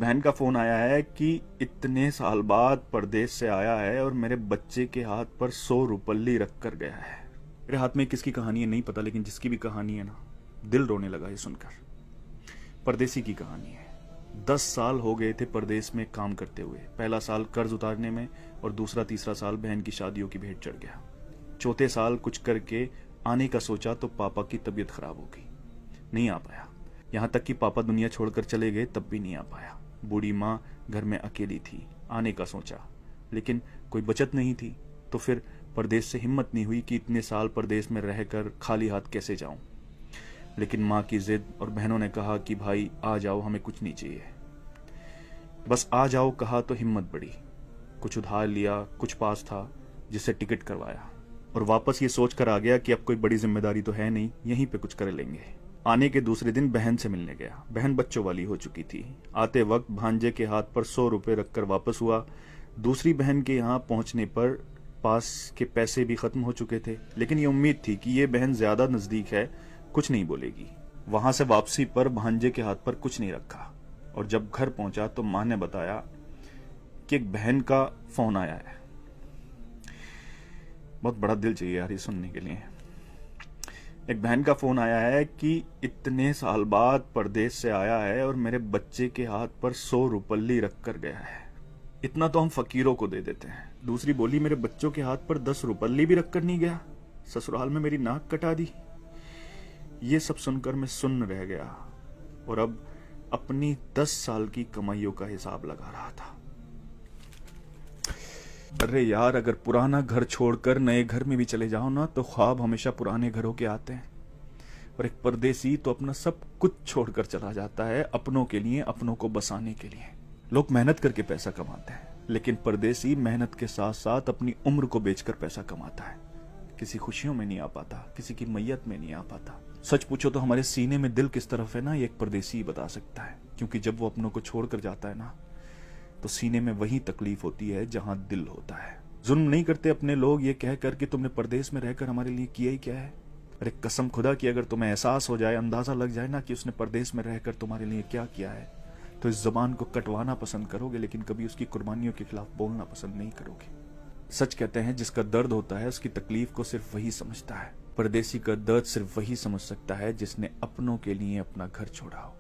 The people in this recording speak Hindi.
बहन का फोन आया है कि इतने साल बाद परदेश से आया है और मेरे बच्चे के हाथ पर 100 रुपल्ली रख कर गया है। मेरे हाथ में किसकी कहानी है नहीं पता, लेकिन जिसकी भी कहानी है ना, दिल रोने लगा ये सुनकर। परदेसी की कहानी है। 10 साल हो गए थे परदेश में काम करते हुए। पहला साल कर्ज उतारने में और दूसरा तीसरा साल बहन की शादियों की भेंट चढ़ गया। चौथे साल कुछ करके आने का सोचा तो पापा की तबीयत खराब हो गई, नहीं आ पाया। यहां तक कि पापा दुनिया छोड़कर चले गए तब भी नहीं आ पाया। बूढ़ी माँ घर में अकेली थी। आने का सोचा लेकिन कोई बचत नहीं थी, तो फिर परदेश से हिम्मत नहीं हुई कि इतने साल परदेश में रहकर खाली हाथ कैसे जाऊं। लेकिन माँ की जिद और बहनों ने कहा कि भाई आ जाओ, हमें कुछ नहीं चाहिए, बस आ जाओ कहा तो हिम्मत बढ़ी। कुछ उधार लिया, कुछ पास था जिससे टिकट करवाया और वापस ये सोचकर आ गया कि अब कोई बड़ी जिम्मेदारी तो है नहीं, यहीं पे कुछ कर लेंगे। आने के दूसरे दिन बहन से मिलने गया। बहन बच्चों वाली हो चुकी थी। आते वक्त भांजे के हाथ पर 100 रुपए रखकर वापस हुआ। दूसरी बहन के यहाँ पहुंचने पर पास के पैसे भी खत्म हो चुके थे, लेकिन ये उम्मीद थी कि ये बहन ज्यादा नजदीक है, कुछ नहीं बोलेगी। वहां से वापसी पर भांजे के हाथ पर कुछ नहीं रखा और जब घर पहुंचा तो मां ने बताया कि एक बहन का फोन आया है। बहुत बड़ा दिल चाहिए यार ये सुनने के लिए। एक बहन का फोन आया है कि इतने साल बाद परदेश से आया है और मेरे बच्चे के हाथ पर 100 रुपल्ली रख कर गया है। इतना तो हम फकीरों को दे देते हैं। दूसरी बोली, मेरे बच्चों के हाथ पर 10 रुपल्ली भी रख कर नहीं गया, ससुराल में मेरी नाक कटा दी। ये सब सुनकर मैं सुन्न रह गया और अब अपनी 10 साल की कमाइयों का हिसाब लगा रहा था। अरे यार, अगर पुराना घर छोड़कर नए घर में भी चले जाओ ना तो ख्वाब हमेशा पुराने घरों के आते हैं। और एक परदेसी तो अपना सब कुछ छोड़कर चला जाता है अपनों के लिए, अपनों को बसाने के लिए। लोग मेहनत करके पैसा कमाते हैं, लेकिन परदेसी मेहनत के साथ साथ अपनी उम्र को बेचकर पैसा कमाता है। किसी खुशियों में नहीं आ पाता, किसी की मैयत में नहीं आ पाता। सच पूछो तो हमारे सीने में दिल किस तरफ है ना, ये एक परदेसी ही बता सकता है। क्योंकि जब वो अपनों को छोड़कर जाता है ना, तो सीने में वही तकलीफ होती है जहां दिल होता है। जुल्म नहीं करते अपने लोग ये कहकर कि तुमने परदेश में रहकर हमारे लिए किया ही क्या है। अरे कसम खुदा की, अगर तुम्हें एहसास हो जाए, अंदाजा लग जाए ना कि उसने परदेश में रहकर तुम्हारे लिए क्या किया है, तो इस जबान को कटवाना पसंद करोगे, लेकिन कभी उसकी कुर्बानियों के खिलाफ बोलना पसंद नहीं करोगे। सच कहते हैं, जिसका दर्द होता है उसकी तकलीफ को सिर्फ वही समझता है। परदेसी का दर्द सिर्फ वही समझ सकता है जिसने अपनों के लिए अपना घर छोड़ा हो।